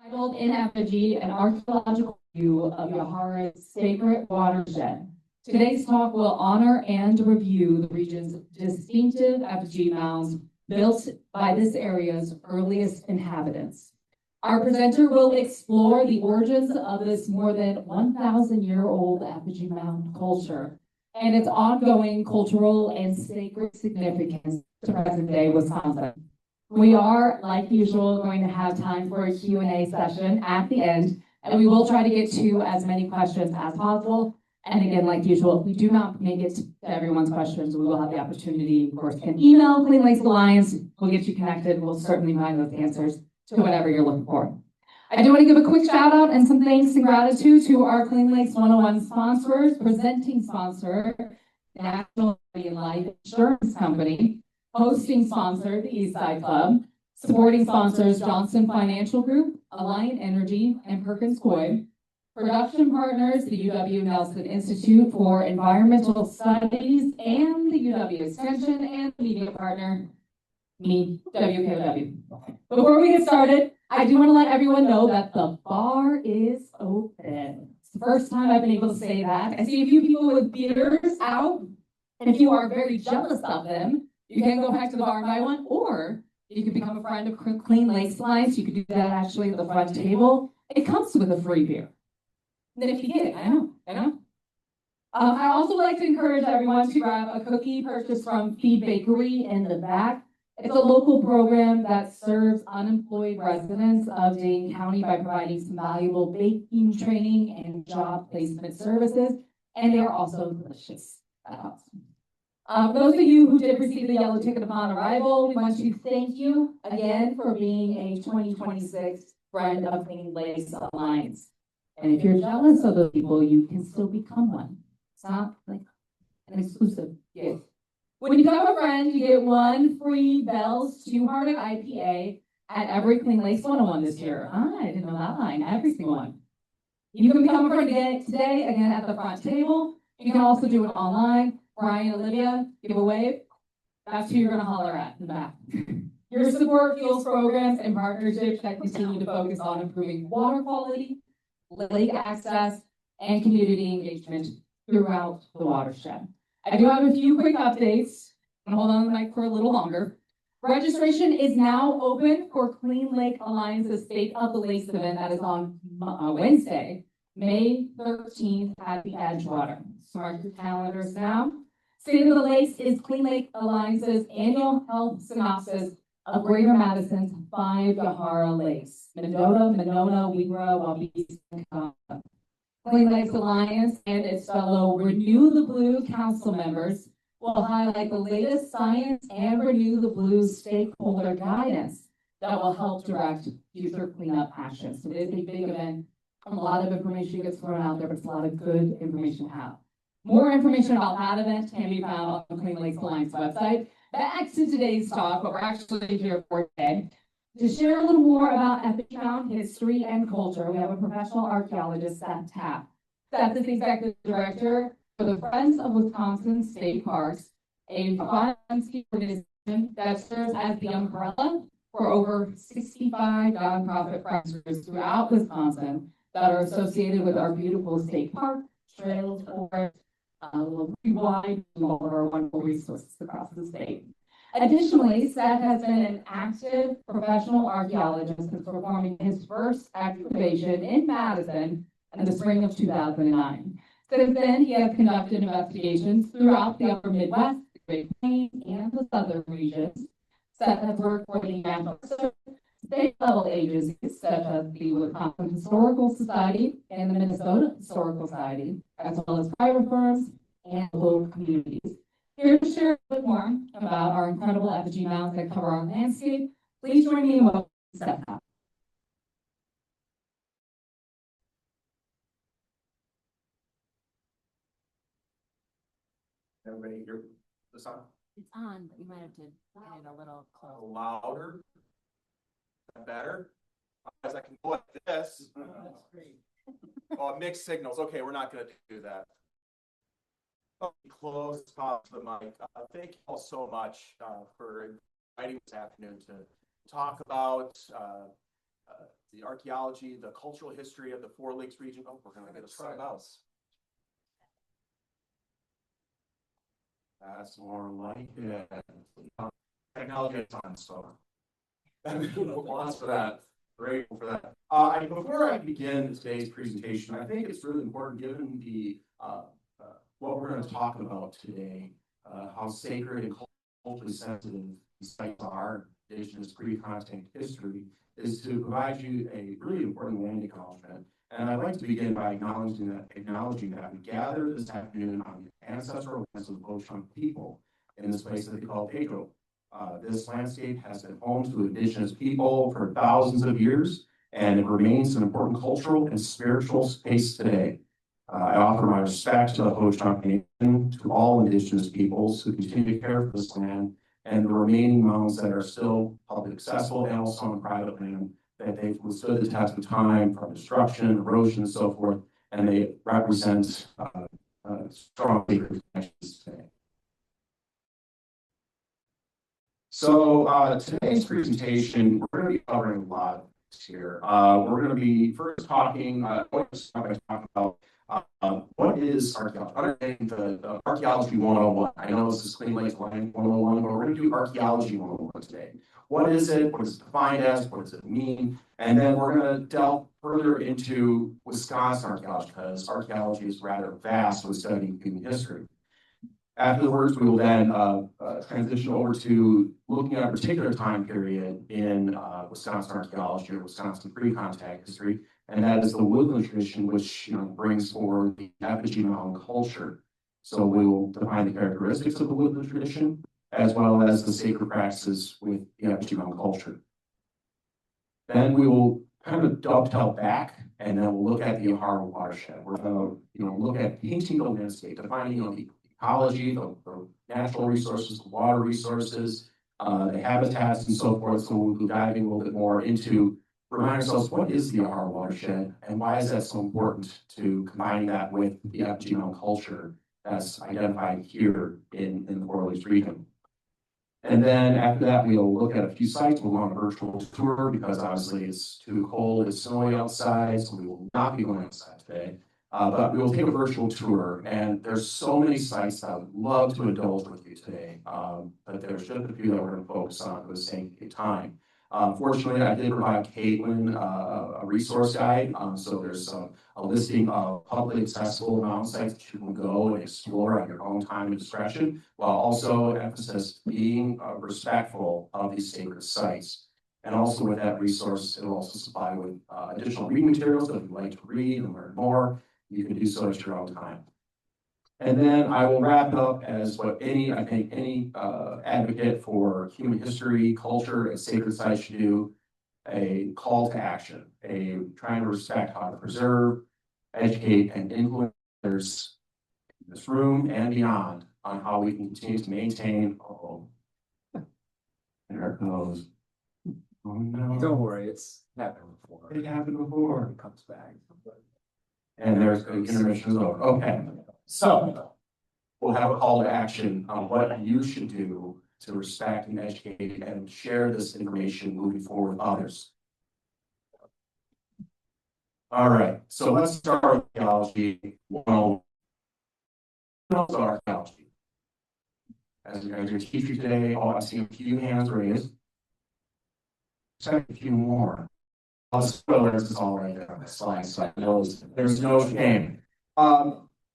Titled In Effigy, an archaeological view of Yahara's sacred watershed. Today's talk will honor and review the region's distinctive effigy mounds built by this area's earliest inhabitants. Our presenter will explore the origins of this more than 1,000-year-old effigy mound culture and its ongoing cultural and sacred significance to present-day Wisconsin. We are, like usual, going to have time for a Q&A session at the end, and we will try to get to as many questions as possible. And again, like usual, if we do not make it to everyone's questions, we will have the opportunity, of course, can email Clean Lakes Alliance. We'll get you connected. We'll certainly find those answers to whatever you're looking for. I do want to give a quick shout out and some thanks and gratitude to our Clean Lakes 101 sponsors, presenting sponsor, National Life Insurance Company, hosting sponsor, the Eastside Club, supporting sponsors, Johnson Financial Group, Alliant Energy, and Perkins Coie, production partners, the UW Nelson Institute for Environmental Studies, and the UW Extension, and media partner, me, WKOW. Before we get started, I do want to let everyone know that the bar is open. It's the first time I've been able to say that. I see a few people with beers out, and if you are very jealous of them, you can go back to the bar and buy one, or you can become a friend of Clean Lakes Alliance. You could do that actually at the front table. It comes with a free beer. And then if you get it, I know. I also would like to encourage everyone to grab a cookie purchased from Feed Bakery in the back. It's a local program that serves unemployed residents of Dane County by providing some valuable baking training and job placement services, and they are also delicious. That helps. For those of you who did receive the yellow ticket upon arrival, we want to thank you again for being a 2026 friend of Clean Lakes Alliance. And if you're jealous of those people, you can still become one. It's not like an exclusive gift. When you become a friend, you get one free Bell's Two-Hearted IPA at every Clean Lakes 101 this year. I didn't know that line, every single one. You can become a friend today, again, at the front table. You can also do it online. Brian, Olivia, give a wave. That's who you're going to holler at in the back. Your support fuels programs and partnerships that continue to focus on improving water quality, lake access, and community engagement throughout the watershed. I do have a few quick updates. I'm going to hold on the mic for a little longer. Registration is now open for Clean Lake Alliance's State of the Lakes event that is on Wednesday, May 13th at the Edgewater. So mark your calendars now. State of the Lakes is Clean Lake Alliance's annual health synopsis of Greater Madison's 5 Yahara lakes: Mendota, Monona, Wegra, Waubee, and Kanawha. Clean Lakes Alliance and its fellow Renew the Blue council members will highlight the latest science and Renew the Blue stakeholder guidance that will help direct future cleanup actions. So it is a big event. A lot of information gets thrown out there, but it's a lot of good information to have. More information about that event can be found on the Clean Lakes Alliance website. Back to today's talk, what we're actually here for today. To share a little more about Effigy Mound history and culture, we have a professional archaeologist, Seth Taft. Seth is the executive director for the Friends of Wisconsin State Parks, a 501c organization that serves as the umbrella for over 65 nonprofit friends groups throughout Wisconsin that are associated with our beautiful state park, trails, forests, wide, and all of our wonderful resources across the state. Additionally, Seth has been an active professional archaeologist since performing his first excavation in Madison in the spring of 2009. Since then, he has conducted investigations throughout the upper Midwest, the Great Plains, and the southern regions. Seth has worked for the national state-level agencies such as the Wisconsin Historical Society and the Minnesota Historical Society, as well as private firms and local communities. Here to share a bit more about our incredible effigy mounds that cover our landscape, please join me in welcoming Seth. Everybody hear the sound? It's on, but you might have to get it a little closer. Louder. Better. Otherwise, I can go like this. That's great. Oh, mixed signals. Okay, we're not going to do that. Close to the mic. Thank you all so much for inviting me this afternoon to talk about the archaeology, the cultural history of the Four Lakes region. Oh, we're gonna get a sun mouse. That's more like it. Technology is on, so. Lots for that. Grateful for that. Before I begin today's presentation, I think it's really important, given the what we're going to talk about today, how sacred and culturally sensitive these sites are, Indigenous pre-contact history, is to provide you a really important land acknowledgement. And I'd like to begin by acknowledging that we gather this afternoon on the ancestral lands of the Ho-Chunk people in this place that they call Pedro. This landscape has been home to Indigenous people for thousands of years, and it remains an important cultural and spiritual space today. I offer my respect to the Ho-Chunk Nation, to all Indigenous peoples who continue to care for this land, and the remaining mounds that are still public accessible and also on private land, that they've withstood the test of time from destruction, erosion, and so forth, and they represent strong sacred connections today. So today's presentation, we're going to be covering a lot of things here. We're going to be first talking, about what is archaeology? Understanding the archaeology 101. I know this is Clean Lake Land 101, but we're going to do archaeology 101 today. What is it? What is it defined as? What does it mean? And then we're going to delve further into Wisconsin archaeology, because archaeology is rather vast with studying human history. Afterwards, we will then transition over to looking at a particular time period in Wisconsin archaeology or Wisconsin pre-contact history, and that is the woodland tradition, which brings forward the Effigy Mound culture. So we will define the characteristics of the woodland tradition, as well as the sacred practices with the Effigy Mound culture. Then we will kind of dovetail back, and then we'll look at the Yahara Watershed. We're going to look at painting the landscape, defining the ecology, the natural resources, the water resources, the habitats, and so forth. So we'll be diving a little bit more into remind ourselves what is the Yahara Watershed and why is that so important to combine that with the Effigy Mound culture that's identified here in the Four Lakes region. And then after that, we'll look at a few sites. We'll go on a virtual tour because obviously it's too cold, it's snowy outside, so we will not be going outside today. But we will take a virtual tour, and there's so many sites that I would love to indulge with you today. But there's just a few that we're going to focus on for the sake of time. Fortunately, I did provide Caitlin a resource guide. So there's a listing of publicly accessible mountain sites that you can go and explore at your own time and discretion, while also emphasis being respectful of these sacred sites. And also with that resource, it will also supply with additional reading materials. So if you'd like to read and learn more, you can do so at your own time. And then I will wrap up as what any advocate for human history, culture, and sacred sites should do: a call to action, trying to respect how to preserve, educate, and influence others in this room and beyond on how we can continue to maintain. There it goes. Oh no! Don't worry, it's happened before. It happened before. It comes back. And there's the intermission is over. Okay. So we'll have a call to action on what you should do to respect and educate and share this information moving forward with others. All right, so let's start with archaeology 101. Archaeology. As your teacher today, I see a few hands raised. A few more. Spoilers is all right there on the slide, so I know there's no shame.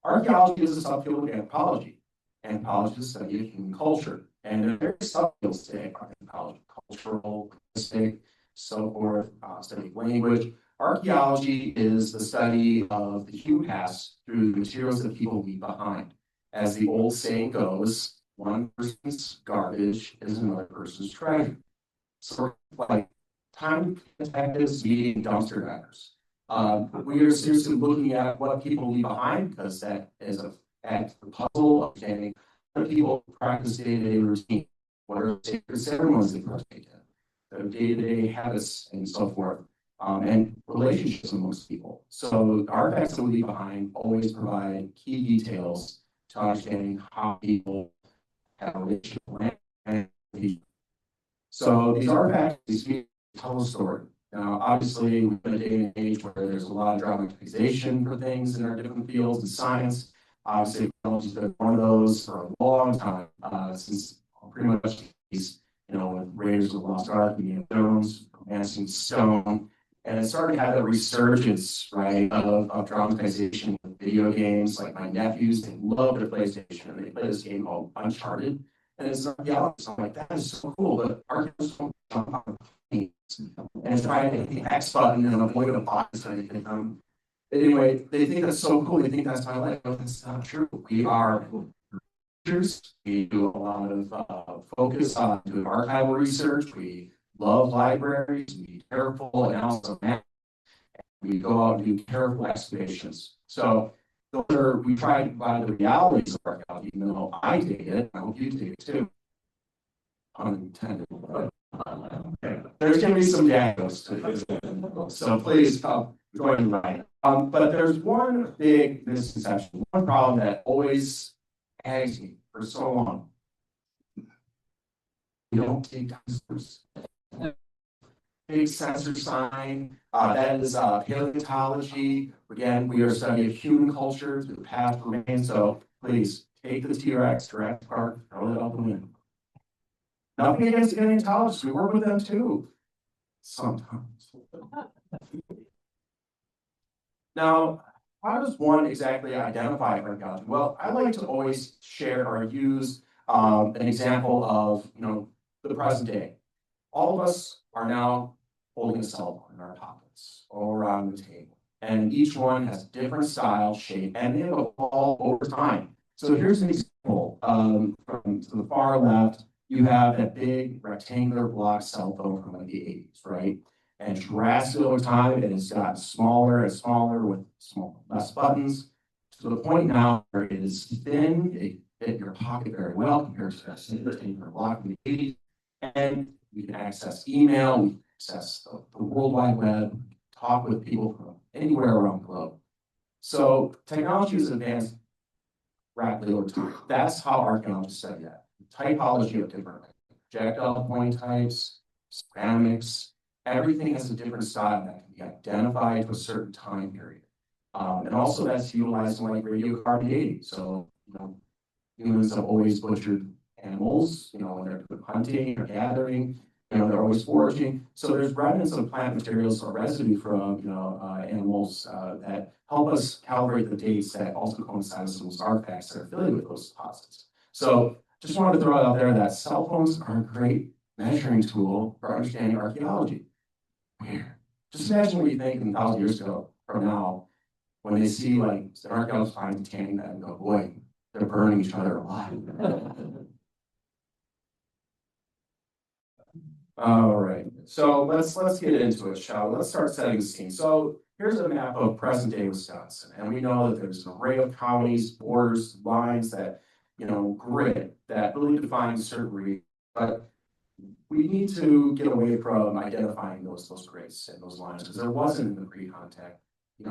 Archaeology is a subfield of anthropology. Anthropology is a study of human culture, and there are various subfields today: anthropology, cultural, linguistic, so forth, study of language. Archaeology is the study of the human past through the materials that people leave behind. As the old saying goes, one person's garbage is another person's treasure. So, like time detectives meeting dumpster divers. We are seriously looking at what people leave behind, because that is a puzzle of understanding what people practice day-to-day routine, what are sacred ceremonies they partake in, their day-to-day habits, and so forth, and relationships amongst people. So artifacts that we leave behind always provide key details to understanding how people have a relationship with land. So these artifacts, these tell a story. Now, obviously, we're in a day and age where there's a lot of dramatization for things in our different fields in science. Obviously, technology's been one of those for a long time, since pretty much these, with Raiders of the Lost Ark, Indiana Jones, Romancing Stone, and it started to have a resurgence, right, of dramatization with video games. Like my nephews, they love their PlayStation, and they play this game called Uncharted, and it's an archaeology. So I'm like, that is so cool, but archaeologists don't jump on planes and try to hit the X button and avoid a box or anything. Anyway, they think that's so cool. They think that's my life, but that's not true. We are researchers. We do a lot of focus on doing archival research. We love libraries. We be careful analysis of math. We go out and do careful excavations. So we try to provide the realities of archaeology, even though I dig it. I hope you dig it too. Unintended. There's going to be some dangles to this, so please join me. But there's one big misconception, one problem that always nags me for so long. We don't take dinosaurs. Big sensor sign, that is paleontology. Again, we are studying human culture through the past remains. So please take the T-Rex, Jurassic Park, throw it out the window. Nothing against paleontologists, we work with them too. Sometimes. Now, how does one exactly identify archaeology? Well, I like to always share or use an example of the present day. All of us are now holding a cell phone in our pockets or around the table, and each one has different style, shape, and they evolve over time. So here's an example. From to the far left, you have that big rectangular block cell phone from like the 80s, right? And drastically over time, it has gotten smaller and smaller with less buttons to the point now where it is thin. It fit your pocket very well compared to that rectangular block in the 80s. And we can access email, we can access the World Wide Web, talk with people from anywhere around the globe. So technology has advanced rapidly over time. That's how archaeologists study that. Typology of different projectile point types, ceramics, everything has a different style that can be identified to a certain time period. And also that's utilized in like radiocarbon dating. So, humans have always butchered animals, when they're hunting or gathering, they're always foraging. So there's remnants of plant materials or residue from, animals that help us calibrate the dates that also coincide with those artifacts that are affiliated with those deposits. So just wanted to throw it out there that cell phones are a great measuring tool for understanding archaeology. Weird. Just imagine what you think 1,000 years ago from now, when they see like an archaeologist find tanning that and go, boy, they're burning each other alive. All right, so let's get into it, shall we? Let's start setting the scene. So here's a map of present day Wisconsin, and we know that there's an array of counties, borders, lines that, grid that really define certain regions. But we need to get away from identifying those grids and those lines because there wasn't the pre-contact,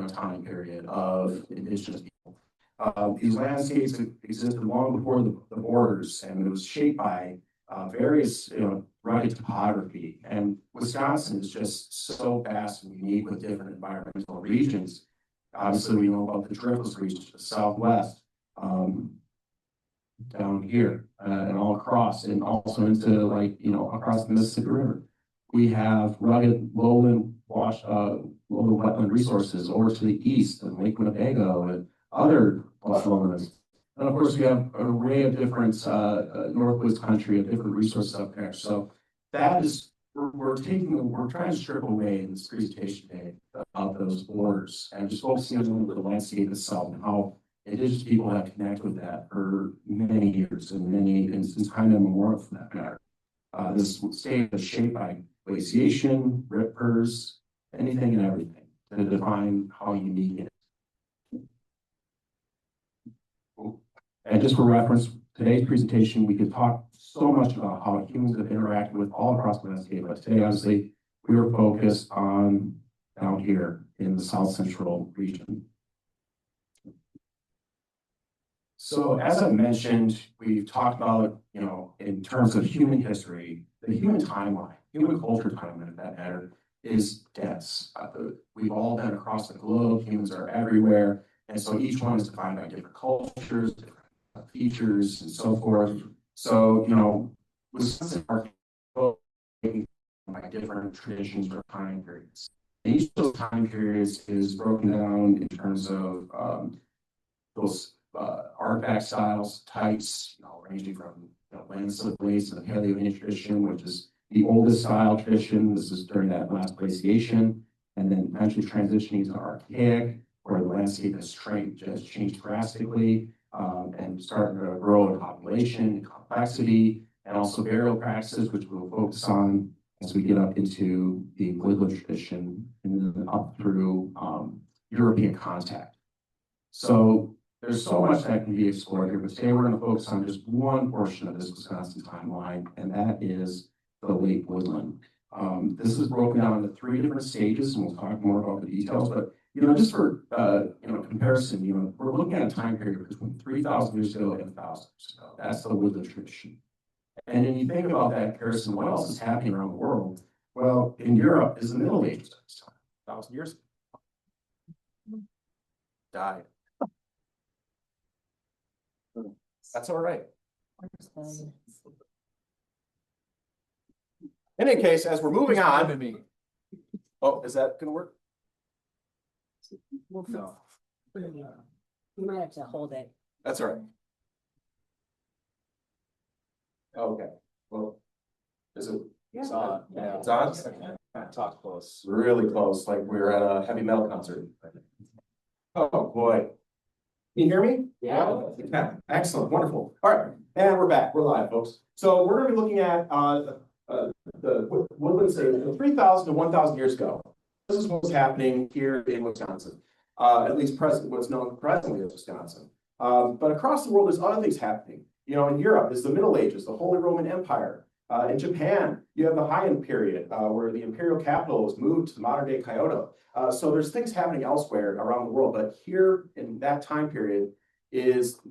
time period of indigenous people. These landscapes existed long before the borders, and it was shaped by various, rugged topography. And Wisconsin is just so vast and unique with different environmental regions. Obviously, we know about the Driftless region to the southwest, down here, and all across, and also into across the Mississippi River. We have rugged lowland wetland resources over to the east, and Lake Winnebago, and other wetlands. And of course, we have an array of different Northwoods country of different resources up there. So that is, we're trying to strip away in this presentation today of those borders and just focusing on the landscape itself and how indigenous people have connected with that for many years and since time immemorial for that matter. This state is shaped by glaciation, rippers, anything and everything to define how unique it is. And just for reference, today's presentation, we could talk so much about how humans have interacted with all across the landscape, but today, obviously, we were focused on down here in the South Central region. So as I mentioned, we've talked about, in terms of human history, the human timeline, human culture timeline, if that matter, is dense. We've all been across the globe, humans are everywhere, and so each one is defined by different cultures, different features, and so forth. So, Wisconsin are by different traditions or time periods. And each of those time periods is broken down in terms of those artifact styles, types, ranging from landslip glaze to the Paleo tradition, which is the oldest style tradition. This is during that last glaciation, and then eventually transitioning to archaic, where the landscape has changed drastically, and starting to grow in population and complexity, and also burial practices, which we'll focus on as we get up into the woodland tradition and then up through European contact. So there's so much that can be explored here, but today we're going to focus on just one portion of this Wisconsin timeline, and that is the late woodland. This is broken down into 3 different stages, and we'll talk more about the details, but just for comparison, we're looking at a time period between 3,000 years ago and 1,000 years ago. That's the woodland tradition. And then you think about that comparison, what else is happening around the world? Well, in Europe is the Middle Ages at this time, 1,000 years ago. Died. That's all right. In any case, as we're moving on. Oh, is that gonna work? No. You might have to hold it. That's all right. Okay, well, is it? It's on. Yeah. It's on? Talk close. Really close, like we were at a heavy metal concert. Oh, boy. Can you hear me? Yeah. Excellent, wonderful. All right, and we're back. We're live, folks. So we're gonna be looking at the woodland stage 3,000 to 1,000 years ago. This is what's happening here in Wisconsin, at least what's known presently as Wisconsin. But across the world, there's other things happening. In Europe is the Middle Ages, the Holy Roman Empire. In Japan, you have the Heian period, where the imperial capital was moved to the modern day Kyoto. So there's things happening elsewhere around the world, but here in that time period is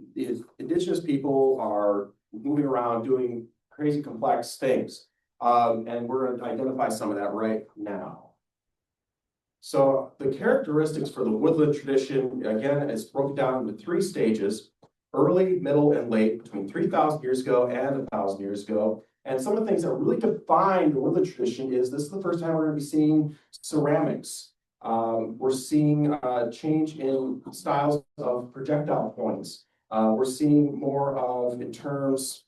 indigenous people are moving around doing crazy complex things. And we're going to identify some of that right now. So the characteristics for the woodland tradition, again, is broken down into 3 stages: early, middle, and late, between 3,000 years ago and 1,000 years ago. And some of the things that really define the woodland tradition is this is the first time we're going to be seeing ceramics. We're seeing change in styles of projectile points. We're seeing more of, in terms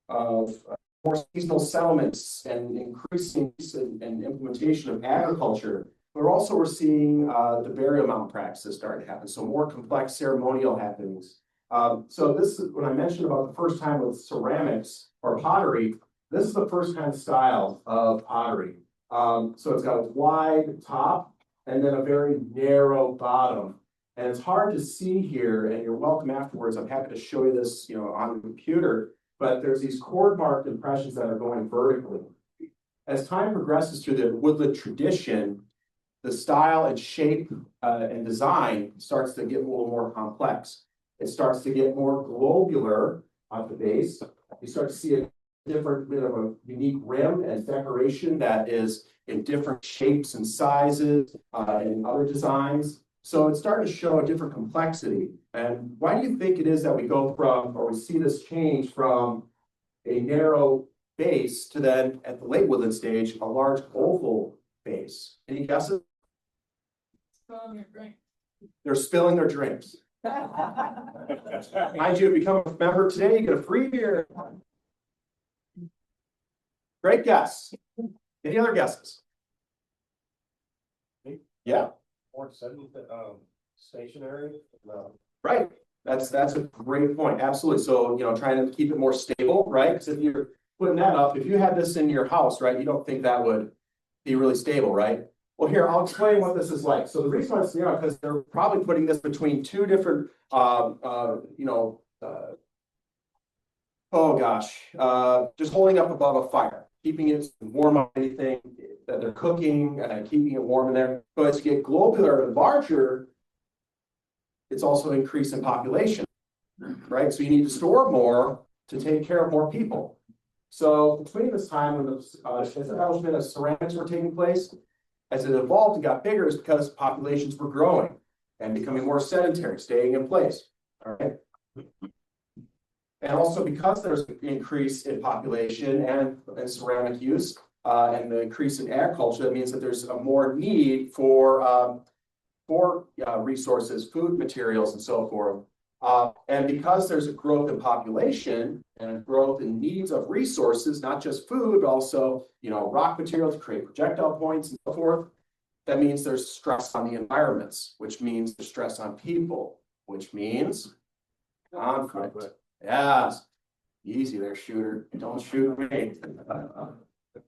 of more seasonal settlements and increasing and implementation of agriculture. But also we're seeing the burial mound practices starting to happen. So more complex ceremonial happenings. So this is when I mentioned about the first time with ceramics or pottery, this is the first kind of style of pottery. So it's got a wide top and then a very narrow bottom. And it's hard to see here, and you're welcome afterwards. I'm happy to show you this, on the computer, but there's these chord marked impressions that are going vertically. As time progresses through the woodland tradition, the style and shape and design starts to get a little more complex. It starts to get more globular at the base. You start to see a different bit of a unique rim and decoration that is in different shapes and sizes and other designs. So it's starting to show a different complexity. And why do you think it is that we go from, or we see this change from a narrow base to then at the late woodland stage, a large oval base? Any guesses? They're spilling their drinks. Mind you, if you become a member today, you get a free beer. Great guess. Any other guesses? Yeah. More stationary. No. Right. That's a great point. Absolutely. So, trying to keep it more stable, right? Because if you're putting that up, if you had this in your house, right, you don't think that would be really stable, right? Well, here, I'll explain what this is like. So the reason why it's because they're probably putting this between 2 different, just holding up above a fire, keeping it warm on anything that they're cooking and keeping it warm in there. So as you get globular and larger, it's also an increase in population, right? So you need to store more to take care of more people. So between this time when the establishment of ceramics were taking place, as it evolved and got bigger, is because populations were growing and becoming more sedentary, staying in place. All right. And also because there's an increase in population and ceramic use and the increase in agriculture, that means that there's a more need for resources, food materials, and so forth. And because there's a growth in population and a growth in needs of resources, not just food, but also, rock material to create projectile points and so forth, that means there's stress on the environments, which means there's stress on people, which means conflict. Yes. Easy there, shooter. Don't shoot me. In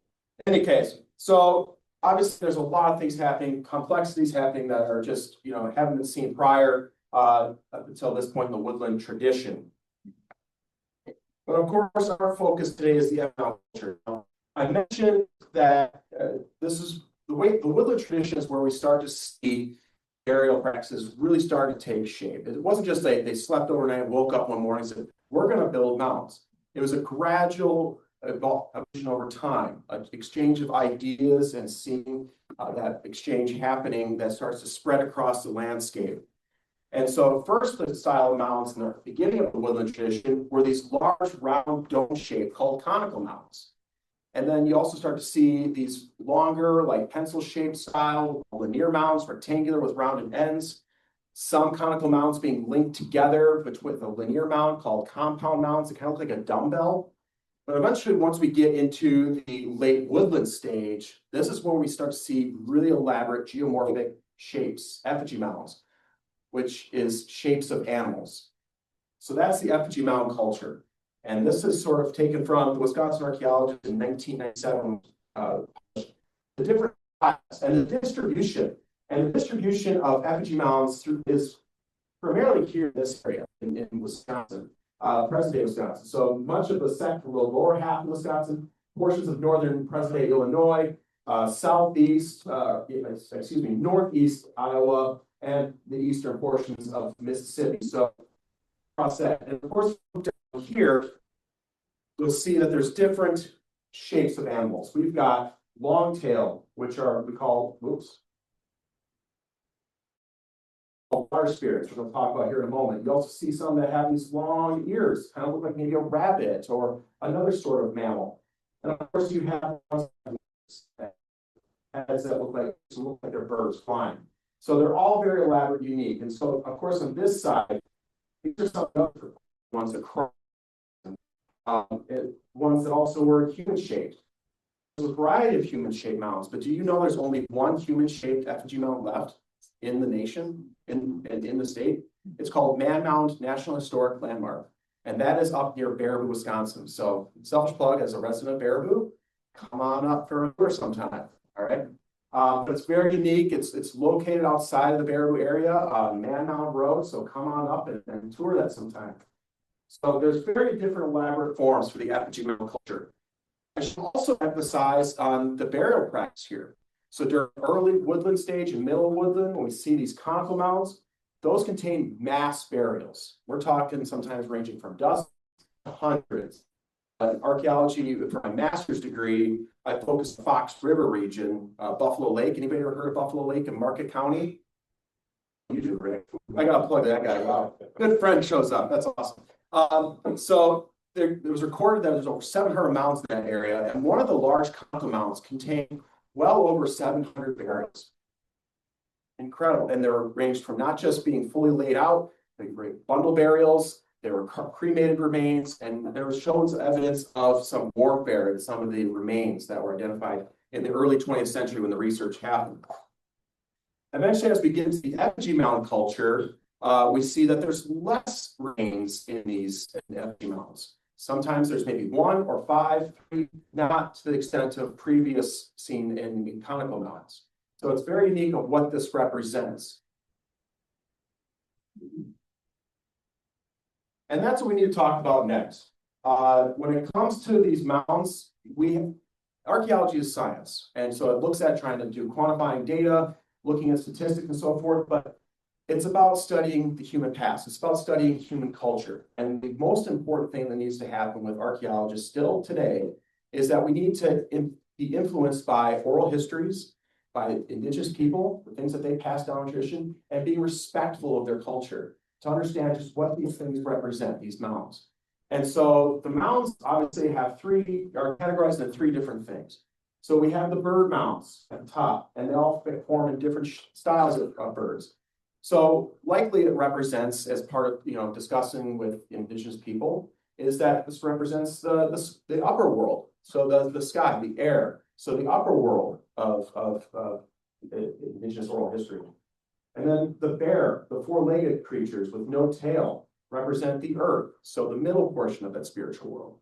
any case, so obviously there's a lot of things happening, complexities happening that are just, haven't been seen prior up until this point in the woodland tradition. But of course, our focus today is the agriculture. I mentioned that this is the woodland tradition is where we start to see burial practices really start to take shape. It wasn't just they slept overnight, woke up one morning and said, we're going to build mounds. It was a gradual evolution over time, an exchange of ideas and seeing that exchange happening that starts to spread across the landscape. And so first, the style of mounds in the beginning of the woodland tradition were these large round dome shape called conical mounds. And then you also start to see these longer, like pencil-shaped style linear mounds, rectangular with rounded ends. Some conical mounds being linked together with a linear mound called compound mounds. It kind of look like a dumbbell. But eventually, once we get into the late woodland stage, this is where we start to see really elaborate geomorphic shapes, effigy mounds, which is shapes of animals. So that's the effigy mound culture. And this is sort of taken from the Wisconsin Archaeologist in 1997, the different types and the distribution. And the distribution of effigy mounds is primarily here in this area in Wisconsin, present-day Wisconsin. So much of the central lower half of Wisconsin, portions of northern present-day Illinois, northeast Iowa, and the eastern portions of Mississippi. So across that, and of course, down here, you'll see that there's different shapes of animals. We've got long tail, which we call water spirits, we're going to talk about here in a moment. You also see some that have these long ears, kind of look like maybe a rabbit or another sort of mammal. And of course, you have heads that look like they're birds flying. So they're all very elaborate, unique. And so, of course, on this side, these are some other ones that cross, ones that also were human-shaped. There's a variety of human-shaped mounds, but do you know there's only one human-shaped effigy mound left in the nation, in the state? It's called Man Mound National Historic Landmark, and that is up near Baraboo, Wisconsin. So, selfish plug, as a resident of Baraboo, come on up for a tour sometime. All right. But it's very unique. It's located outside of the Baraboo area on Man Mound Road. So come on up and tour that sometime. So there's very different elaborate forms for the effigy mound culture. I should also emphasize on the burial practice here. So during early woodland stage and middle woodland, when we see these conical mounds, those contain mass burials. We're talking sometimes ranging from dozens to hundreds. Archaeology, for my master's degree, I focused on the Fox River region, Buffalo Lake. Anybody ever heard of Buffalo Lake in Market County? You do, Rick. I gotta plug that guy. Wow. Good friend shows up. That's awesome. So there was recorded that there's over 700 mounds in that area, and one of the large conical mounds contained well over 700 burials. Incredible. And they were ranged from not just being fully laid out, they were bundle burials. There were cremated remains, and there was shown evidence of some warfare in some of the remains that were identified in the early 20th century when the research happened. Eventually, as we get into the effigy mound culture, we see that there's less remains in these effigy mounds. Sometimes there's maybe 1 or 5, 3, not to the extent of previous seen in conical mounds. So it's very unique of what this represents. And that's what we need to talk about next. When it comes to these mounds, archaeology is science. And so it looks at trying to do quantifying data, looking at statistics and so forth. But it's about studying the human past. It's about studying human culture. And the most important thing that needs to happen with archaeologists still today is that we need to be influenced by oral histories, by indigenous people, the things that they pass down in tradition, and being respectful of their culture to understand just what these things represent, these mounds. And so the mounds obviously are categorized into three different things. So we have the bird mounds at the top, and they all form in different styles of birds. So likely it represents, as part of discussing with indigenous people, is that this represents the upper world. So the sky, the air. So the upper world of indigenous oral history. And then the bear, the four-legged creatures with no tail, represent the earth. So the middle portion of that spiritual world.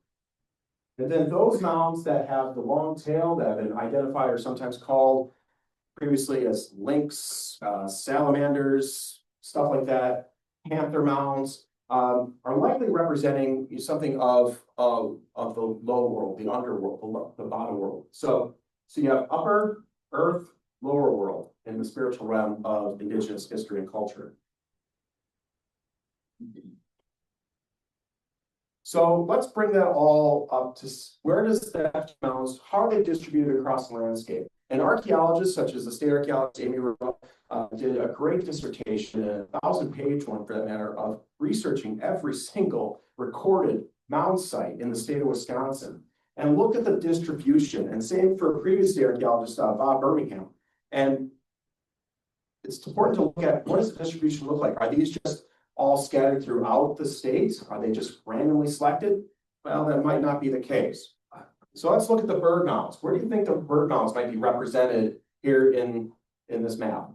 And then those mounds that have the long tail that have been identified or sometimes called previously as lynx, salamanders, stuff like that, panther mounds, are likely representing something of the low world, the underworld, the bottom world. So you have upper earth, lower world in the spiritual realm of indigenous history and culture. So let's bring that all up to where does the Effigy Mounds, how are they distributed across the landscape? And archaeologists such as the state archaeologist Amy Rowe did a great dissertation, a 1,000-page one for that matter, of researching every single recorded mound site in the state of Wisconsin and look at the distribution. And same for previous state archaeologist Bob Birmingham. And it's important to look at what does the distribution look like? Are these just all scattered throughout the state? Are they just randomly selected? Well, that might not be the case. So let's look at the bird mounds. Where do you think the bird mounds might be represented here in this map?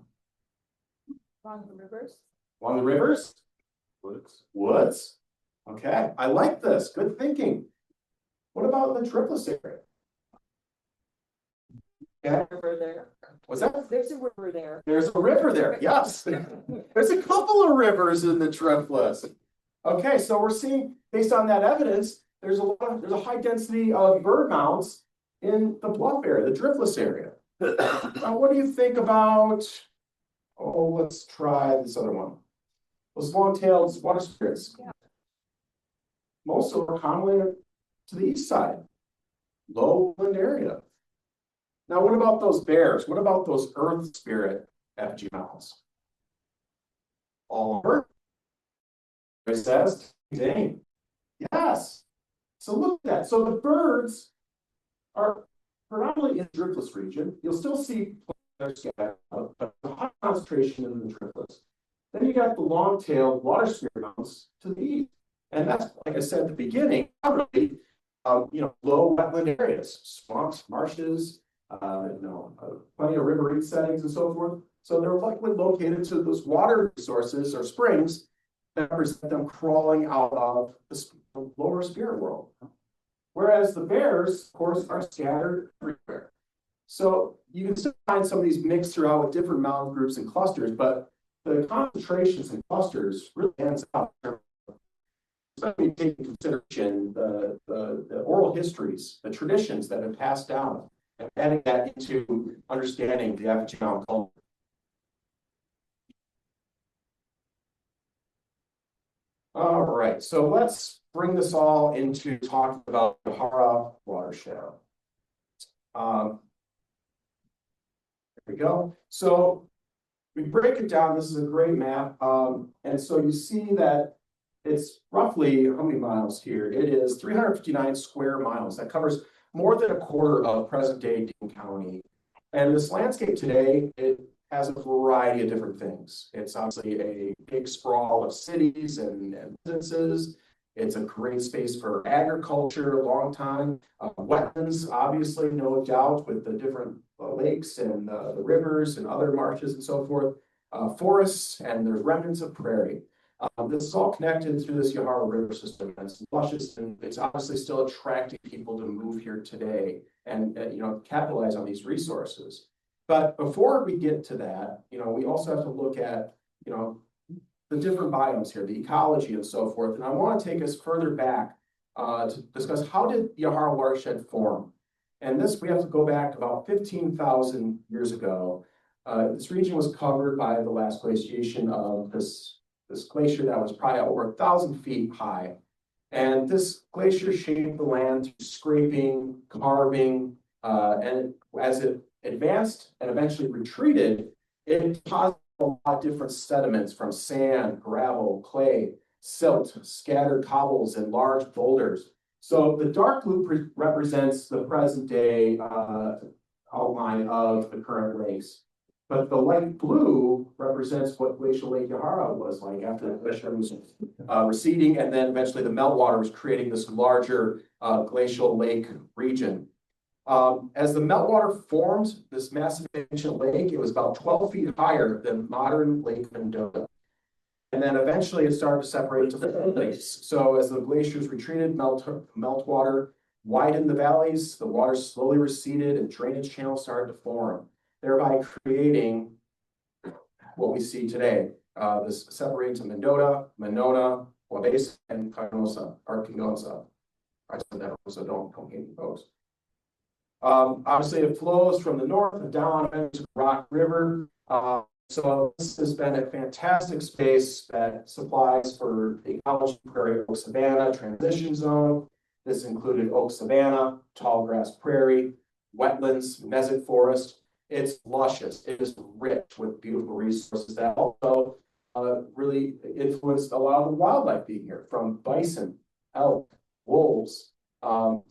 Along the rivers. Along the rivers? Woods. Okay, I like this. Good thinking. What about the Triplets area? Yeah. River there. What's that? There's a river there. There's a river there. Yes. There's a couple of rivers in the Triplets. Okay, so we're seeing, based on that evidence, there's a high density of bird mounds in the bluff area, the Driftless area. Now, what do you think about, let's try this other one. Those long-tailed water spirits. Yeah. Most of them are commonly to the east side, lowland area. Now, what about those bears? What about those earth spirit effigy mounds? All over. It says, dang. Yes. So look at that. So the birds are predominantly in the Driftless region. You'll still see but a high concentration in the Driftless. Then you got the long-tailed water spirit mounds to the east. And that's, like I said at the beginning, probably low wetland areas, swamps, marshes, plenty of river reef settings and so forth. So they're likely located to those water resources or springs that represent them crawling out of the lower spirit world. Whereas the bears, of course, are scattered everywhere. So you can still find some of these mixed throughout with different mound groups and clusters, but the concentrations and clusters really ends up, especially taking into consideration the oral histories, the traditions that have passed down, and adding that into understanding the Effigy Mound culture. All right, so let's bring this all into talking about the Yahara Watershed. There we go. So we break it down. This is a great map. And so you see that it's roughly, how many miles here? It is 359 square miles. That covers more than a quarter of present-day Dean County. And this landscape today, it has a variety of different things. It's obviously a big sprawl of cities and businesses. It's a great space for agriculture, a long time. Wetlands, obviously, no doubt, with the different lakes and the rivers and other marshes and so forth. Forests, and there's remnants of prairie. This is all connected through this Yahara River system. And it's luscious, and it's obviously still attracting people to move here today and capitalize on these resources. But before we get to that, we also have to look at, the different biomes here, the ecology and so forth. And I want to take us further back to discuss how did Yahara Watershed form? And this, we have to go back about 15,000 years ago. This region was covered by the last glaciation of this glacier that was probably over 1,000 feet high. And this glacier shaped the land through scraping, carving, and as it advanced and eventually retreated, it deposited a lot of different sediments from sand, gravel, clay, silt, scattered cobbles, and large boulders. So the dark blue represents the present day outline of the current lakes. But the light blue represents what glacial Lake Yahara was like after the glacier was receding, and then eventually the meltwater was creating this larger glacial lake region. As the meltwater formed this massive ancient lake, it was about 12 feet higher than modern Lake Mendota. And then eventually it started to separate into the lakes. So as the glaciers retreated, meltwater widened the valleys, the water slowly receded, and drainage channels started to form, thereby creating what we see today. This separates to Mendota, Monona, Wabesa, and Arkansas. I said that, so don't hate me, folks. Obviously, it flows from the north down into Rock River. So this has been a fantastic space that supplies for the ecology, prairie oak savanna transition zone. This included oak savanna, tall grass prairie, wetlands, mesic forest. It's luscious. It is rich with beautiful resources that also really influenced a lot of the wildlife being here, from bison, elk, wolves.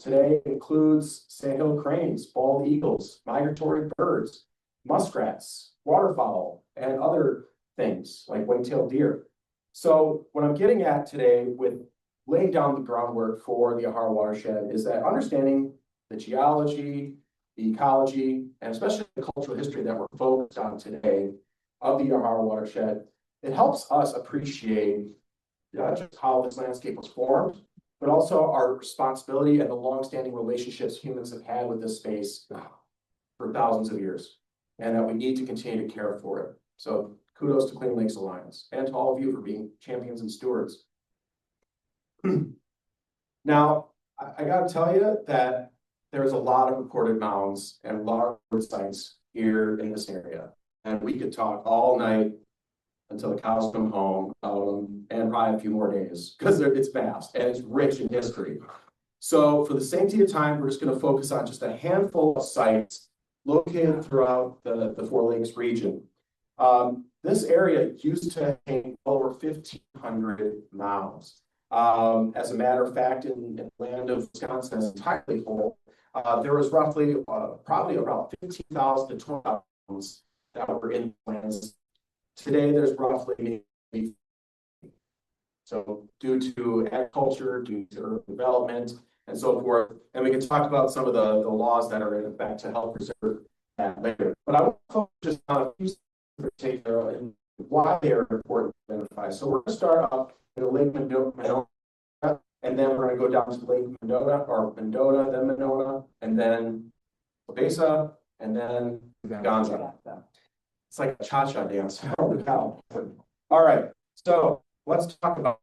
Today includes sandhill cranes, bald eagles, migratory birds, muskrats, waterfowl, and other things like white-tailed deer. So what I'm getting at today with laying down the groundwork for the Yahara Watershed is that understanding the geology, the ecology, and especially the cultural history that we're focused on today of the Yahara Watershed, it helps us appreciate not just how this landscape was formed, but also our responsibility and the longstanding relationships humans have had with this space for thousands of years, and that we need to continue to care for it. So kudos to Clean Lakes Alliance and to all of you for being champions and stewards. Now, I got to tell you that there's a lot of recorded mounds and large sites here in this area, and we could talk all night until the cows come home, and probably a few more days, because it's vast and it's rich in history. So for the sake of time, we're just going to focus on just a handful of sites located throughout the Four Lakes region. This area used to contain over 1,500 mounds. As a matter of fact, in the land of Wisconsin is entirely full. There was roughly probably around 15,000 to 20,000 mounds that were in lands. Today, there's roughly maybe, so due to agriculture, due to urban development, and so forth. And we can talk about some of the laws that are in effect to help preserve that later. But I want to focus just on a few in particular and why they are important to identify. So we're going to start off in the Lake Mendota, and then we're going to go down to Lake Mendota, or Mendota, then Monona, and then Wabesa, and then Gonza. It's like a cha-cha dance. All right, so let's talk about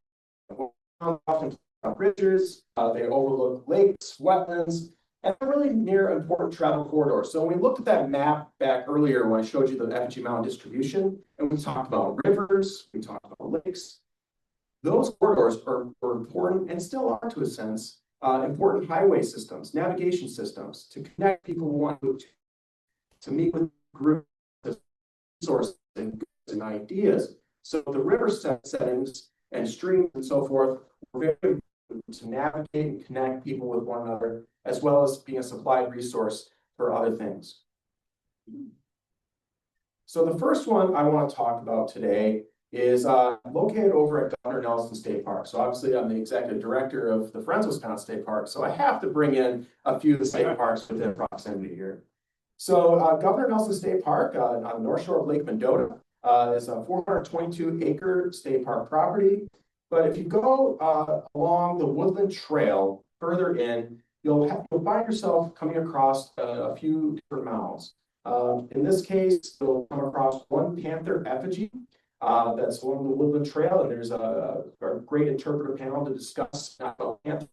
bridges. They overlook lakes, wetlands, and they're really near important travel corridors. So when we looked at that map back earlier when I showed you the Effigy Mound distribution, and we talked about rivers, we talked about lakes, those corridors are important and still are, to a sense, important highway systems, navigation systems to connect people who want to meet with groups, resources, and ideas. So the river settings and streams and so forth were very important to navigate and connect people with one another, as well as being a supplied resource for other things. So the first one I want to talk about today is located over at Governor Nelson State Park. So obviously I'm the executive director of the Friends of Wisconsin State Park, so I have to bring in a few of the state parks within proximity here. So Governor Nelson State Park on the north shore of Lake Mendota is a 422-acre state park property. But if you go along the Woodland Trail further in, you'll find yourself coming across a few different mounds. In this case, you'll come across one panther effigy that's along the Woodland Trail, and there's a great interpretive panel to discuss not about panther,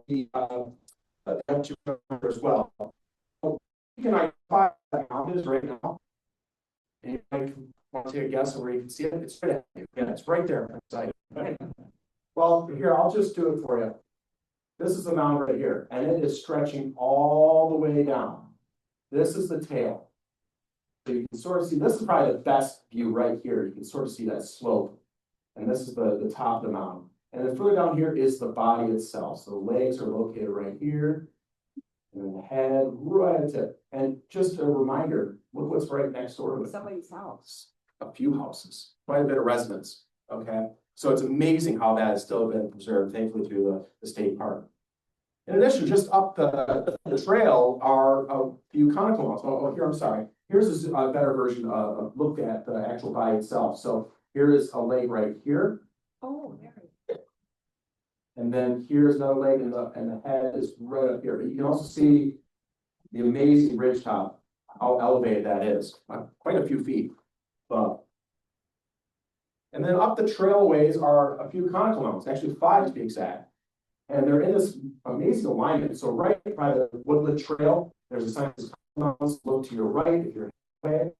the effigy as well. You can identify that mound is right now? Anybody want to take a guess of where you can see it? It's right at you. Yeah, it's right there. Well, here, I'll just do it for you. This is the mound right here, and it is stretching all the way down. This is the tail. So you can sort of see, this is probably the best view right here. You can sort of see that slope. And this is the top of the mound. And then further down here is the body itself. So the legs are located right here. And then the head right at the tip. And just a reminder, look what's right next door to it. Somebody's house. A few houses, quite a bit of residents, okay? So it's amazing how that has still been preserved, thankfully through the state park. In addition, just up the trail are a few conical mounds. Here, I'm sorry. Here's a better version of look at the actual body itself. So here is a leg right here. Oh, there. And then here's another leg, and the head is right up here. But you can also see the amazing ridge top, how elevated that is, quite a few feet above. And then up the trailways are a few conical mounds, actually 5 to be exact. And they're in this amazing alignment. So right by the woodland trail, there's a sign that says conical mounds, look to your right if you're away.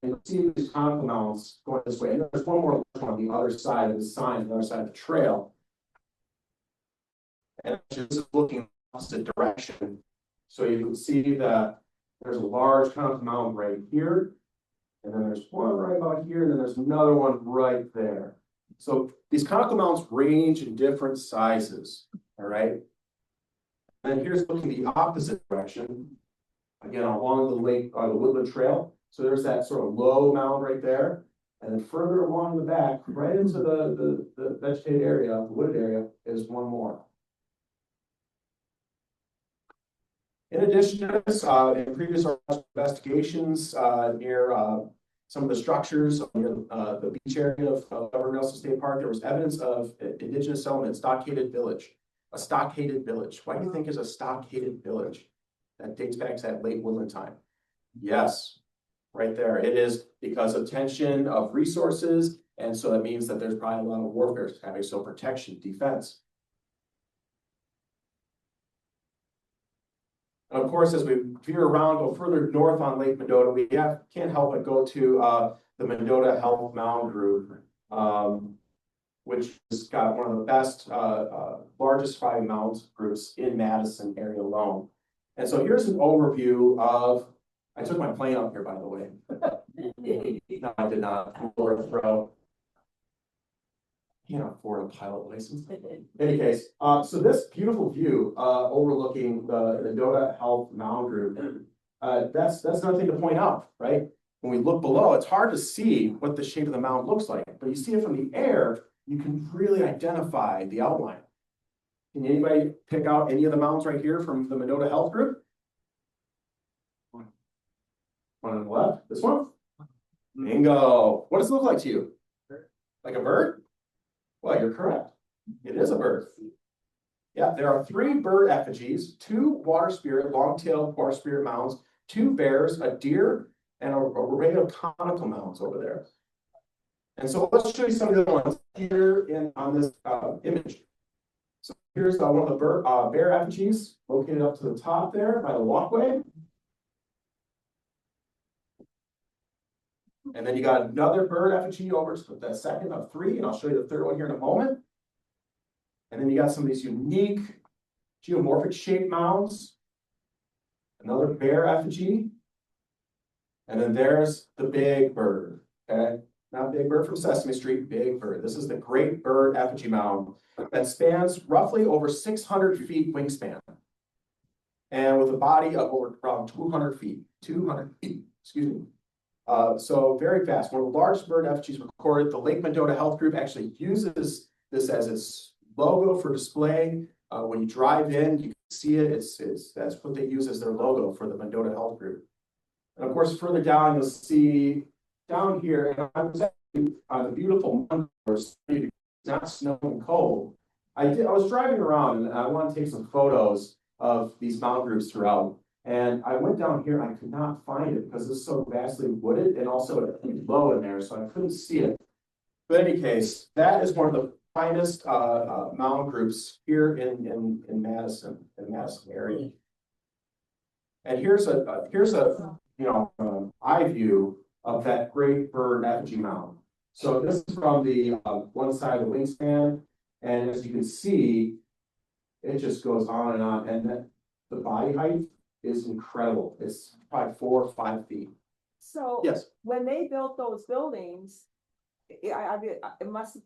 And you see these conical mounds going this way. And there's one more on the other side of the sign, the other side of the trail. And just looking opposite direction. So you can see that there's a large conical mound right here. And then there's one right about here, and then there's another one right there. So these conical mounds range in different sizes, all right? And here's looking the opposite direction, again, along the lake, the woodland trail. So there's that sort of low mound right there. And then further along the back, right into the vegetated area, the wooded area, is one more. In addition to this, in previous investigations near some of the structures near the beach area of Governor Nelson State Park, there was evidence of Indigenous settlement, stockaded village. A stockaded village. Why do you think is a stockaded village? That dates back to that late woodland time. Yes, right there. It is because of tension of resources, and so that means that there's probably a lot of warfare happening. So protection, defense. And of course, as we veer around, go further north on Lake Mendota, we can't help but go to the Mendota Health Mound Group, which has got one of the best, largest 5 mound groups in Madison area alone. And so here's an overview of, I took my plane up here, by the way. No, I did not. Can't afford a pilot license. In any case, so this beautiful view overlooking the Mendota Health Mound Group, that's another thing to point out, right? When we look below, it's hard to see what the shape of the mound looks like, but you see it from the air, you can really identify the outline. Can anybody pick out any of the mounds right here from the Mendota Health Group? One on the left, this one? Bingo. What does it look like to you? Like a bird? Well, you're correct. It is a bird. Yeah, there are 3 bird effigies, 2 water spirit, long-tailed water spirit mounds, 2 bears, a deer, and a array of conical mounds over there. And so let's show you some of the ones here on this image. So here's one of the bear effigies located up to the top there by the walkway. And then you got another bird effigy over to the second of 3, and I'll show you the third one here in a moment. And then you got some of these unique geomorphic shaped mounds. Another bear effigy. And then there's the big bird, okay? Not Big Bird from Sesame Street, Big Bird. This is the Great Bird Effigy Mound that spans roughly over 600 feet wingspan. And with a body of over around 200 feet, excuse me. So very fast. One of the largest bird effigies recorded. The Lake Mendota Health Group actually uses this as its logo for display. When you drive in, you can see it. That's what they use as their logo for the Mendota Health Group. And of course, further down, you'll see down here, and I was actually on the beautiful Mounds, it's not snowing cold. I was driving around and I wanted to take some photos of these mound groups throughout. And I went down here and I could not find it because it's so vastly wooded and also low in there, so I couldn't see it. But in any case, that is one of the finest mound groups here in Madison area. And here's a eye view of that great bird effigy mound. So this is from the one side of the wingspan, and as you can see, it just goes on, and then the body height is incredible. It's probably 4 or 5 feet. So Yes, when they built those buildings,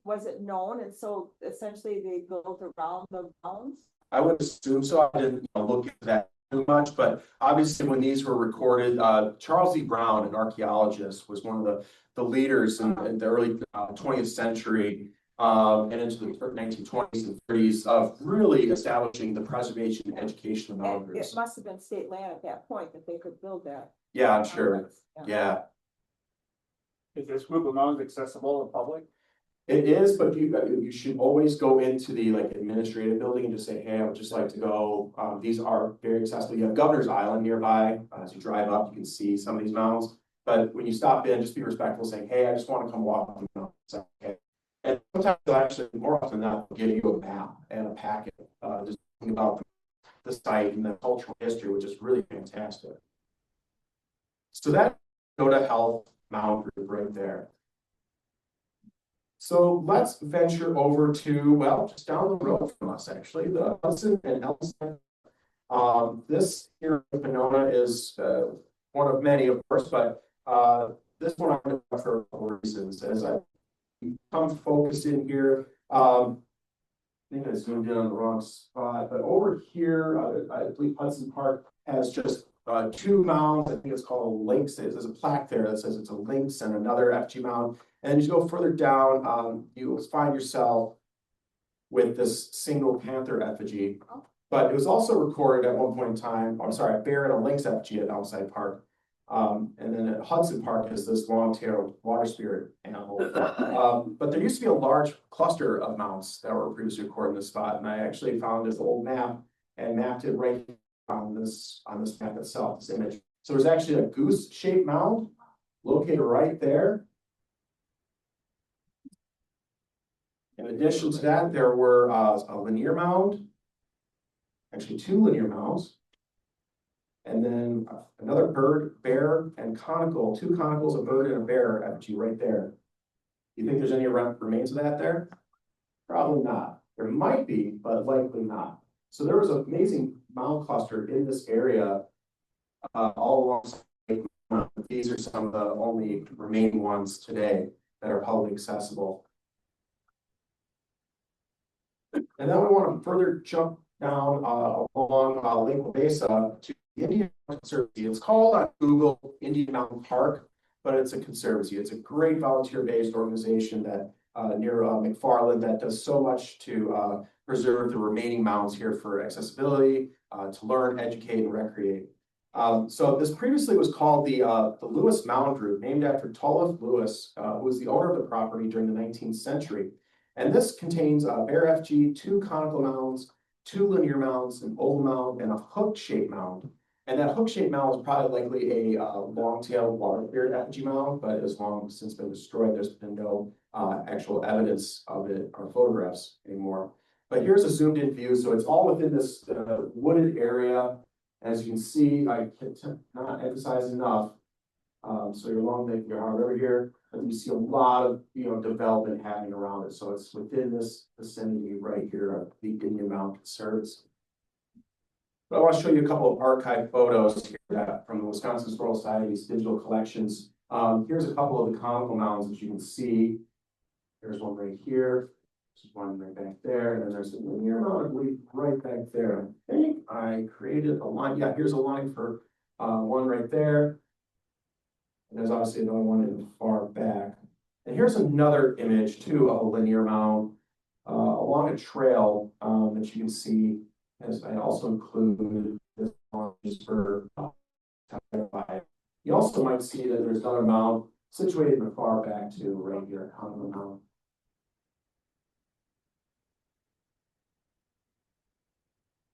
was it known? And so essentially they built around the mounds? I would assume so. I didn't look into that too much, but obviously when these were recorded, Charles E. Brown, an archaeologist, was one of the leaders in the early 20th century and into the 1920s and 30s of really establishing the preservation and education of mound It groups. must have been state land at that point that they could build that. Yeah, I'm sure. Yeah, Is this group of mounds accessible to public? it is, but you should always go into the administrative building and just say, hey, I would just like to go. These are very accessible. You have Governor's Island nearby. As you drive up, you can see some of these mounds. But when you stop in, just be respectful, saying, hey, I just want to come walk the mounds. Okay. And sometimes they'll actually, more often than not, give you a map and a packet, just about the site and the cultural history, which is really fantastic. So that Dakota Health Mound group right there. So let's venture over to, well, just down the road from us, actually, the Hudson and Ellison. This here in Winona is one of many, of course, but this one I'm going to for a couple of reasons. As I come focused in here, I think I zoomed in on the wrong spot, but over here, I believe Hudson Park has just 2 mounds. I think it's called Lynx. There's a plaque there that says it's a Lynx and another effigy mound. And as you go further down, you will find yourself with this single panther effigy. But it was also recorded at one point in time, I'm sorry, a bear and a lynx effigy at Outside Park. And then at Hudson Park is this long-tailed water spirit animal. But there used to be a large cluster of mounts that were previously recorded in this spot. And I actually found this old map and mapped it right on this map itself, this image. So there's actually a goose-shaped mound located right there. In addition to that, there were a linear mound, actually 2 linear mounds, and then another bird, bear, and conical, 2 conicals, a bird and a bear effigy right there. You think there's any remains of that there? Probably not. There might be, but likely not. So there was an amazing mound cluster in this area all along. These are some of the only remaining ones today that are publicly accessible. And then we want to further jump down along Lake Mesa to the Indian Conservancy. It's called on Google Indian Mountain Park, but it's a conservancy. It's a great volunteer-based organization that near McFarland that does so much to preserve the remaining mounds here for accessibility, to learn, educate, and recreate. So this previously was called the Lewis Mound Group, named after Tullough Lewis, who was the owner of the property during the 19th century. And this contains a bear effigy, 2 conical mounds, 2 linear mounds, an old mound, and a hook-shaped mound. And that hook-shaped mound is probably likely a long-tailed water-beard effigy mound, but has long since been destroyed. There's been no actual evidence of it or photographs anymore. But here's a zoomed-in view. So it's all within this wooded area. As you can see, I cannot emphasize enough. So you're along the Yahara River here, and you see a lot of development happening around it. So it's within this vicinity right here of the Indian Mound Conservancy. But I want to show you a couple of archive photos here from the Wisconsin Historical Society's digital collections. Here's a couple of the conical mounds that you can see. There's one right here. There's one right back there, and then there's a linear mound, I believe, right back there. I think I created a line. Yeah, here's a line for one right there. And there's obviously another one in the far back. And here's another image too of a linear mound along a trail that you can see. As I also include this one just for you also might see that there's another mound situated in the far back too, right here on the mound.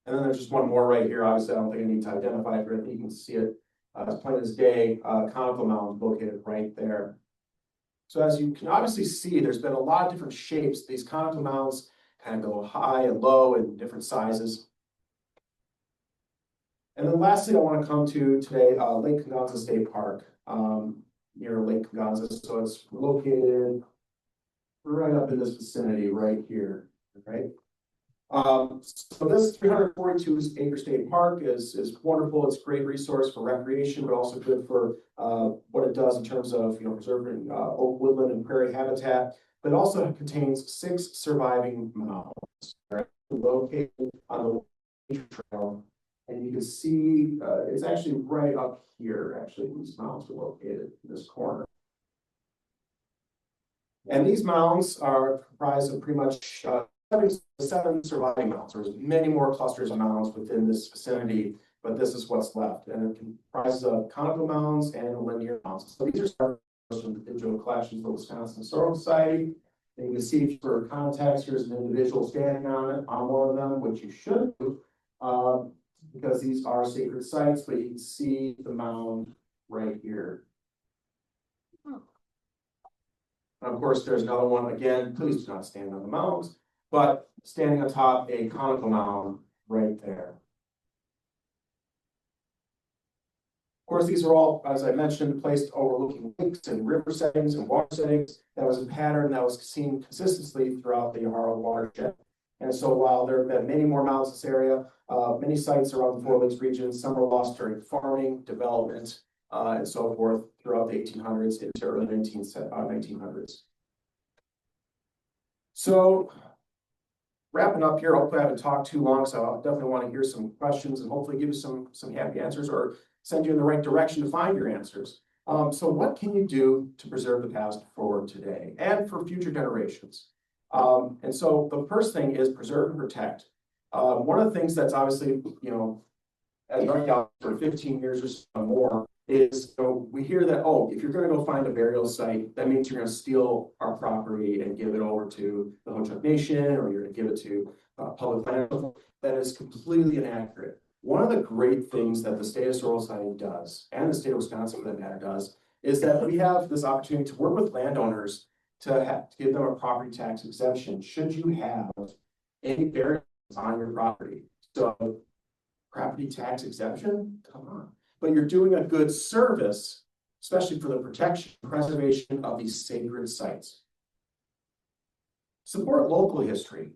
And then there's just one more right here. Obviously, I don't think I need to identify it, but you can see it as plain as day. Conical mound located right there. So as you can obviously see, there's been a lot of different shapes. These conical mounds kind of go high and low in different sizes. And then lastly, I want to come to today, Lake Conganza State Park, near Lake Conganza. So it's located right up in this vicinity right here, right? So this 342 acre state park is wonderful. It's a great resource for recreation, but also good for what it does in terms of preserving oak woodland and prairie habitat. But it also contains 6 surviving mounds, right, located on the trail. And you can see it's actually right up here. Actually, these mounds are located in this corner. And these mounds are comprised of pretty much 7 surviving mounds. There's many more clusters of mounds within this vicinity, but this is what's left. And it comprises of conical mounds and millennia mounds. So these are from individual collections of the Wisconsin Historical Society. And you can see for context, here's an individual standing on it, on one of them, which you should do, because these are sacred sites, but you can see the mound right here. And of course, there's another one. Again, please do not stand on the mounds, but standing atop a conical mound right there. Of course, these are all, as I mentioned, placed overlooking lakes and river settings and water settings. That was a pattern that was seen consistently throughout the Yahara Watershed. And so while there have been many more mounds in this area, many sites around the Four Lakes region, some were lost during farming, development, and so forth throughout the 1800s into early 1900s. So wrapping up here, hopefully I haven't talked too long, so I definitely want to hear some questions and hopefully give you some happy answers or send you in the right direction to find your answers. So what can you do to preserve the past for today and for future generations? And so the first thing is preserve and protect. One of the things that's obviously, as an archaeologist for 15 years or so more, is we hear that, oh, if you're going to go find a burial site, that means you're going to steal our property and give it over to the Ho-Chunk Nation, or you're going to give it to public land. That is completely inaccurate. One of the great things that the State Historical Society does, and the state of Wisconsin for that matter does, is that we have this opportunity to work with landowners to give them a property tax exemption should you have any burials on your property. So property tax exemption, come on. But you're doing a good service, especially for the protection and preservation of these sacred sites. Support local history.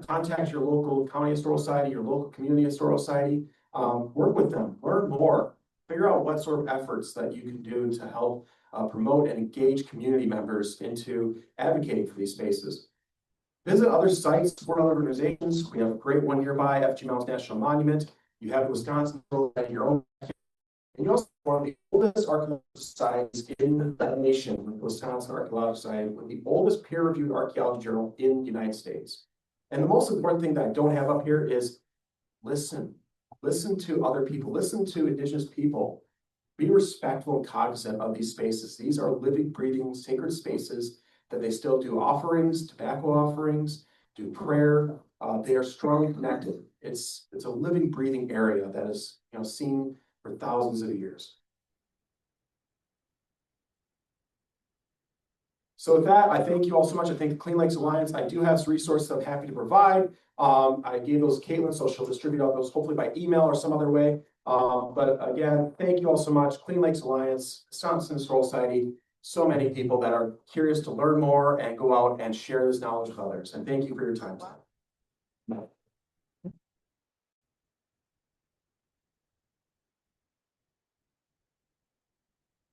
Contact your local county historical society, your local community historical society. Work with them, learn more, figure out what sort of efforts that you can do to help promote and engage community members into advocating for these spaces. Visit other sites, support other organizations. We have a great one nearby, Effigy Mound National Monument. You have the Wisconsin at your own. And you also have one of the oldest archaeological societies in the nation, the Wisconsin Archaeological Society, with the oldest peer-reviewed archaeology journal in the United States. And the most important thing that I don't have up here is listen. Listen to other people. Listen to Indigenous people. Be respectful and cognizant of these spaces. These are living, breathing, sacred spaces that they still do offerings, tobacco offerings, do prayer. They are strongly connected. It's a living, breathing area that is seen for thousands of years. So with that, I thank you all so much. I thank the Clean Lakes Alliance. I do have some resources I'm happy to provide. I gave those to Caitlin, so she'll distribute all those hopefully by email or some other way. But again, thank you all so much. Clean Lakes Alliance, Wisconsin Historical Society, so many people that are curious to learn more and go out and share this knowledge with others. And thank you for your time today.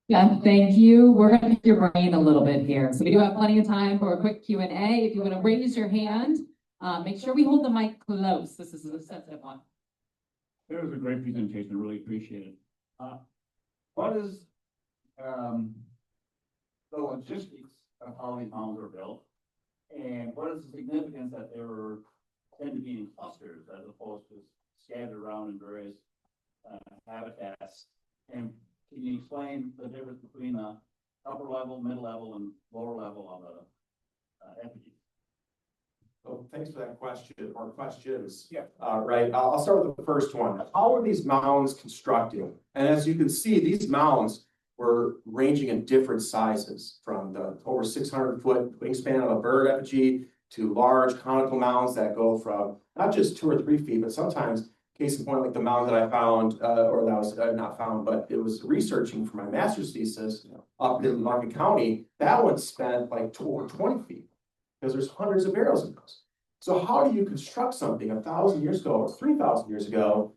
Yeah, thank you. We're going to pick your brain a little bit here. So we do have plenty of time for a quick Q&A. If you want to raise your hand, make sure we hold the mic close. This is a sensitive one. It was a great presentation. I really appreciate it. What is the logistics of how these mounds are built? And what is the significance that they were tend to be in clusters as opposed to scattered around in various habitats? And can you explain the difference between the upper level, middle level, and lower level of the effigy? So thanks for that question or questions. Yeah. Right. I'll start with the first one. How are these mounds constructed? And as you can see, these mounds were ranging in different sizes, from the over 600-foot wingspan of a bird effigy to large conical mounds that go from not just 2 or 3 feet, but sometimes case in point, like the mound that I found, or that was not found, but it was researching for my master's thesis up in Market County. That one spent like 20 feet because there's hundreds of barrels in those. So how do you construct something 1,000 years ago or 3,000 years ago?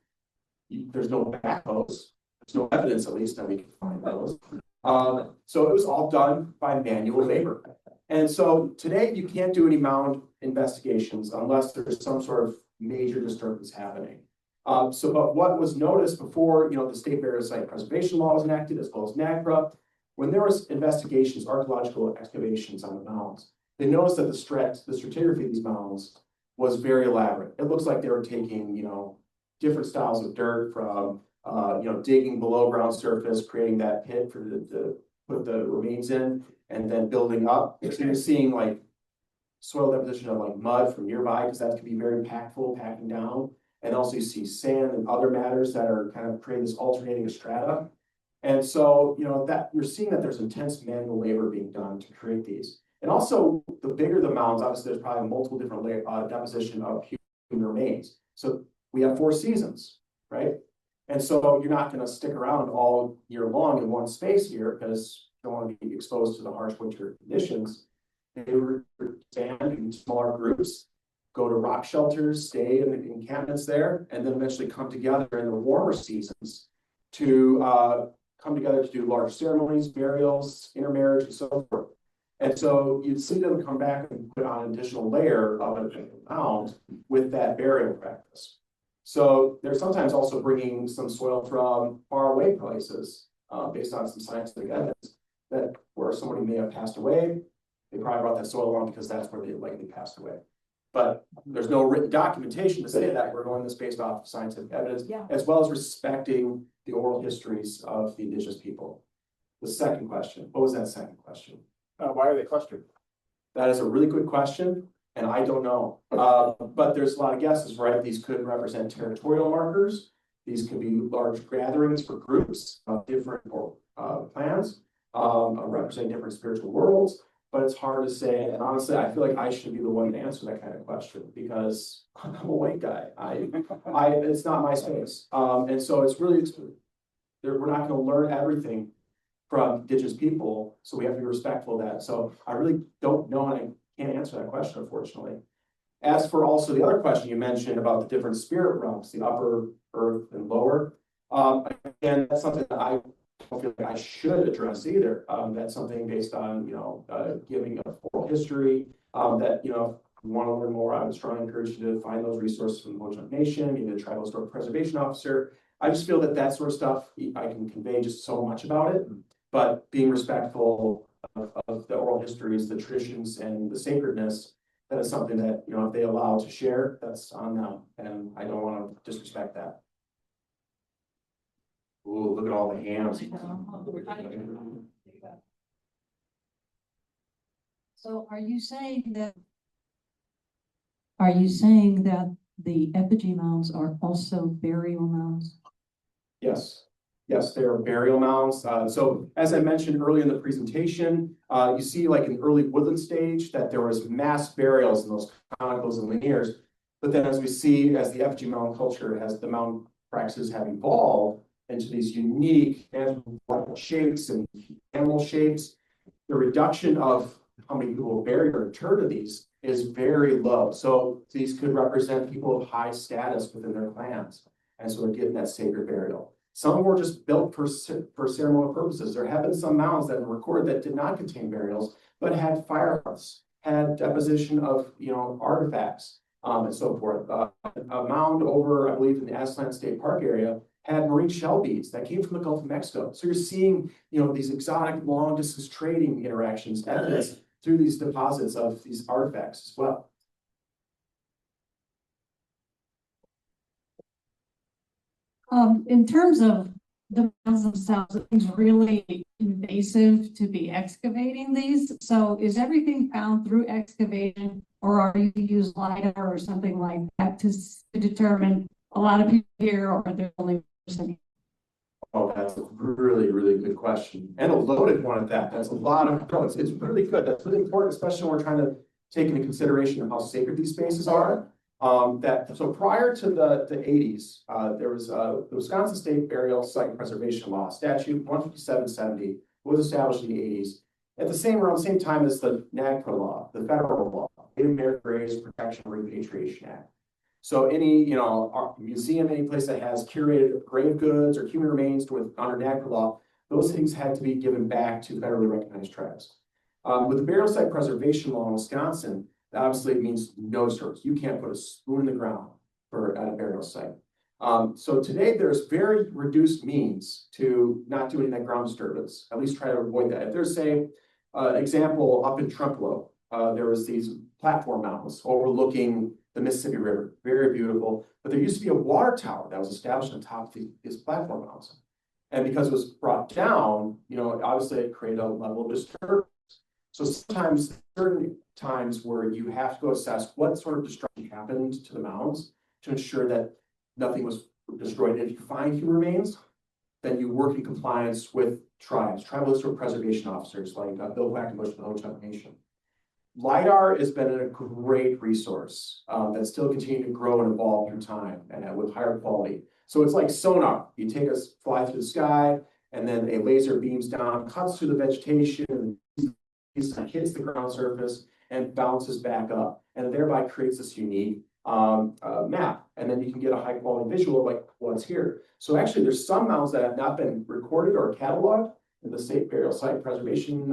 There's no backhoes. There's no evidence, at least, that we can find those. So it was all done by manual labor. And so today you can't do any mound investigations unless there's some sort of major disturbance happening. But what was noticed before, the State Barrier Site Preservation Law was enacted, as well as NAGPRA, when there was investigations, archaeological excavations on the mounds, they noticed that the stratigraphy of these mounds was very elaborate. It looks like they were taking, different styles of dirt from, digging below ground surface, creating that pit for the put the remains in, and then building up. So you're seeing like soil deposition of like mud from nearby, because that can be very impactful, packing down. And also you see sand and other matters that are kind of creating this alternating strata. And so, that you're seeing that there's intense manual labor being done to create these. And also, the bigger the mounds, obviously there's probably multiple different deposition of human remains. So we have 4 seasons, right? And so you're not going to stick around all year long in one space here because you don't want to be exposed to the harsh winter conditions. They would expand in smaller groups, go to rock shelters, stay in the encampments there, and then eventually come together in the warmer seasons to come together to do large ceremonies, burials, intermarriage, and so forth. And so you'd see them come back and put on an additional layer of a mound with that burial practice. So they're sometimes also bringing some soil from faraway places based on some scientific evidence that where somebody may have passed away, they probably brought that soil along because that's where they likely passed away. But there's no written documentation to say that. We're going this based off of scientific evidence, as well as respecting the oral histories of the indigenous people. The second question, what was that second question? Why are they clustered? That is a really good question, and I don't know. But there's a lot of guesses, right? These could represent territorial markers. These could be large gatherings for groups of different clans, representing different spiritual worlds. But it's hard to say. And honestly, I feel like I should be the one to answer that kind of question because I'm a white guy. It's not my space. And so it's really, we're not going to learn everything from indigenous people, so we have to be respectful of that. So I really don't know, and I can't answer that question, unfortunately. As for also the other question you mentioned about the different spirit realms, the upper earth and lower, again, that's something that I don't feel like I should address either. That's something based on, giving a oral history, that, if you want to learn more, I would strongly encourage you to find those resources from the Mojack Nation, maybe the Tribal Historic Preservation Officer. I just feel that that sort of stuff, I can convey just so much about it. But being respectful of the oral histories, the traditions, and the sacredness, that is something that, if they allow to share, that's on them. And I don't want to disrespect that. Ooh, look at all the hands. So are you saying that the effigy mounds are also burial mounds? Yes. Yes, they are burial mounds. So as I mentioned earlier in the presentation, you see like in the early woodland stage that there was mass burials in those conicals and linears. But then as we see, as the effigy mound culture, as the mound practices have evolved into these unique shapes and animal shapes, the reduction of how many people will bury or interred to these is very low. So these could represent people of high status within their clans. And so they're getting that sacred burial. Some were just built for ceremonial purposes. There have been some mounds that were recorded that did not contain burials, but had fire hearths, had deposition of artifacts, and so forth. A mound over, I believe, in the Aslan State Park area had marine shell beads that came from the Gulf of Mexico. So you're seeing, these exotic long distance trading interactions evidence through these deposits of these artifacts as well. In terms of the mounds themselves, it's really invasive to be excavating these. So is everything found through excavation, or are you use LiDAR or something like that to determine a lot of people here, or are there only person? Oh, that's a really, really good question. And a loaded one at that. That's a lot of approach. It's really good. That's really important, especially when we're trying to take into consideration of how sacred these spaces are. So prior to the eighties, there was the Wisconsin State Burial Site Preservation Law, statute 15770, was established in the eighties. At the around the same time as the NAGPRA law, the federal law, Native American Graves Protection and Repatriation Act. So any, museum, any place that has curated grave goods or human remains under NAGPRA law, those things had to be given back to federally recognized tribes. With the burial site preservation law in Wisconsin, that obviously means no disturbance. You can't put a spoon in the ground at a burial site. So today there's very reduced means to not do any of that ground disturbance, at least try to avoid that. If there's, say, example up in Trempealeau, there was these platform mountains overlooking the Mississippi River, very beautiful. But there used to be a water tower that was established on top of these platform mountains. And because it was brought down, obviously it created a level of disturbance. So sometimes, certain times where you have to go assess what sort of destruction happened to the mounds to ensure that nothing was destroyed. And if you find human remains, then you work in compliance with tribes, tribal historic preservation officers like Bill Quackenbush with the Ho-Chunk Nation. LiDAR has been a great resource that's still continuing to grow and evolve through time and with higher quality. So it's like sonar. You take us, fly through the sky, and then a laser beams down, cuts through the vegetation, and hits the ground surface and bounces back up, and thereby creates this unique map. And then you can get a high quality visual of like what's here. So actually there's some mounds that have not been recorded or cataloged in the State Burial Site Preservation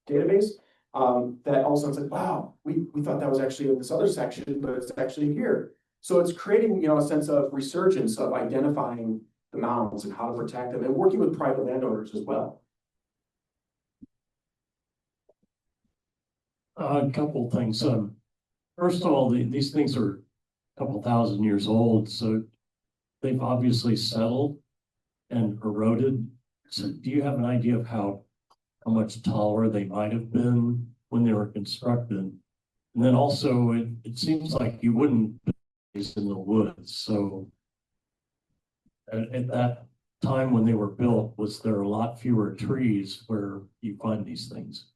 database. That all of a sudden it's like, wow, we thought that was actually in this other section, but it's actually here. So it's creating, a sense of resurgence of identifying the mounds and how to protect them and working with private landowners as well. A couple things. First of all, these things are a couple thousand years old, so they've obviously settled and eroded. So do you have an idea of how much taller they might have been when they were constructed? And then also, it seems like you wouldn't be in the woods. So at that time when they were built, was there a lot fewer trees where you find these things?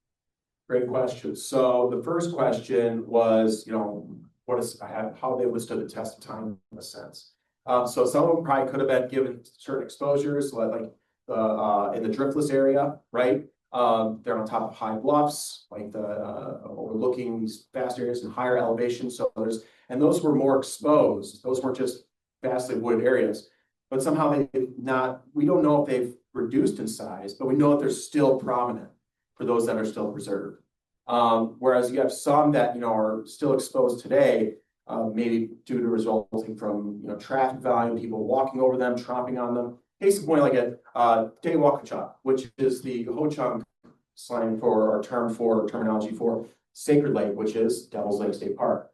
Great question. So the first question was, how they withstood the test of time in a sense. So some of them probably could have been given certain exposures, like in the driftless area, right? They're on top of high bluffs, like overlooking these vast areas and higher elevations. So and those were more exposed. Those weren't just vastly wooded areas, but somehow we don't know if they've reduced in size, but we know that they're still prominent for those that are still preserved. Whereas you have some that, are still exposed today, maybe due to resulting from, traffic volume, people walking over them, tromping on them. Case in point, like at Dewakachuk, which is the Ho-Chunk slang terminology for Sacred Lake, which is Devil's Lake State Park.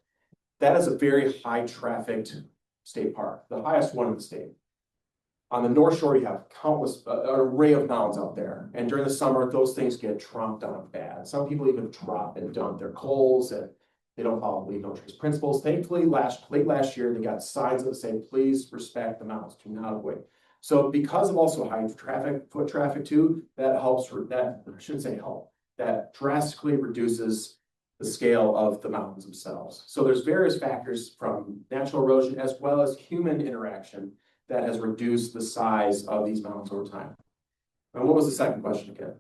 That is a very high trafficked state park, the highest one in the state. On the North Shore, you have countless, an array of mounds out there. And during the summer, those things get tromped on bad. Some people even drop and dump their coals, and they don't follow leave no trace principles. Thankfully, late last year, they got signs that say, please respect the mounds, do not avoid. So because of also high foot traffic too, that helps, I shouldn't say help, that drastically reduces the scale of the mountains themselves. So there's various factors from natural erosion as well as human interaction that has reduced the size of these mountains over time. And what was the second question again?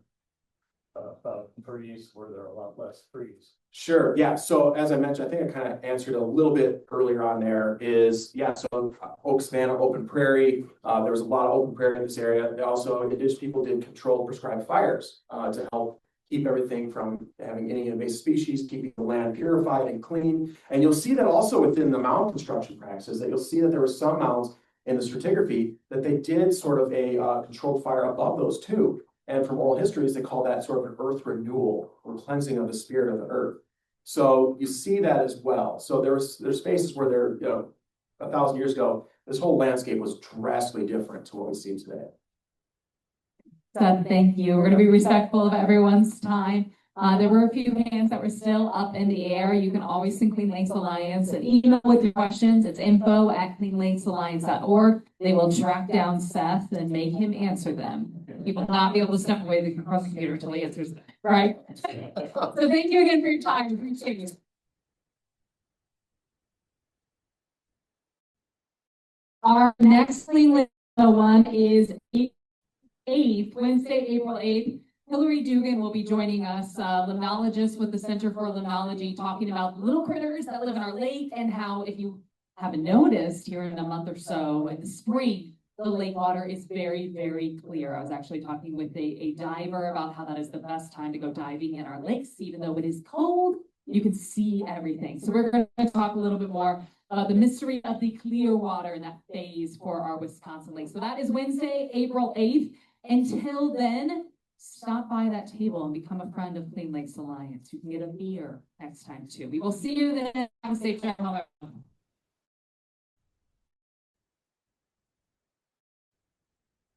About trees, where there are a lot less trees. Sure, yeah. So as I mentioned, I think I kind of answered a little bit earlier on there is, so oak savanna, open prairie. There was a lot of open prairie in this area. They also, indigenous people did control prescribed fires to help keep everything from having any invasive species, keeping the land purified and clean. And you'll see that also within the mound construction practices, that you'll see that there were some mounds in the stratigraphy that they did sort of a controlled fire above those too. And from oral histories, they call that sort of an earth renewal or cleansing of the spirit of the earth. So you see that as well. So there's spaces where there, 1,000 years ago, this whole landscape was drastically different to what we see today. Seth, thank you. We're going to be respectful of everyone's time. There were a few hands that were still up in the air. You can always send Clean Lakes Alliance an email with your questions. It's info@cleanlakesalliance.org. They will track down Seth and make him answer them. He will not be able to step away from the computer until he answers them, right? So thank you again for your time. Appreciate you. Our next Clean Lake one is Wednesday, April 8th. Hillary Dugan will be joining us, limnologist with the Center for Limnology, talking about little critters that live in our lake and how, if you haven't noticed, here in a month or so in the spring, the lake water is very, very clear. I was actually talking with a diver about how that is the best time to go diving in our lakes, even though it is cold, you can see everything. So we're going to talk a little bit more about the mystery of the clear water in that phase for our Wisconsin lakes. So that is Wednesday, April 8th. Until then, stop by that table and become a friend of Clean Lakes Alliance. You can get a beer next time too. We will see you then. Have a safe trip home.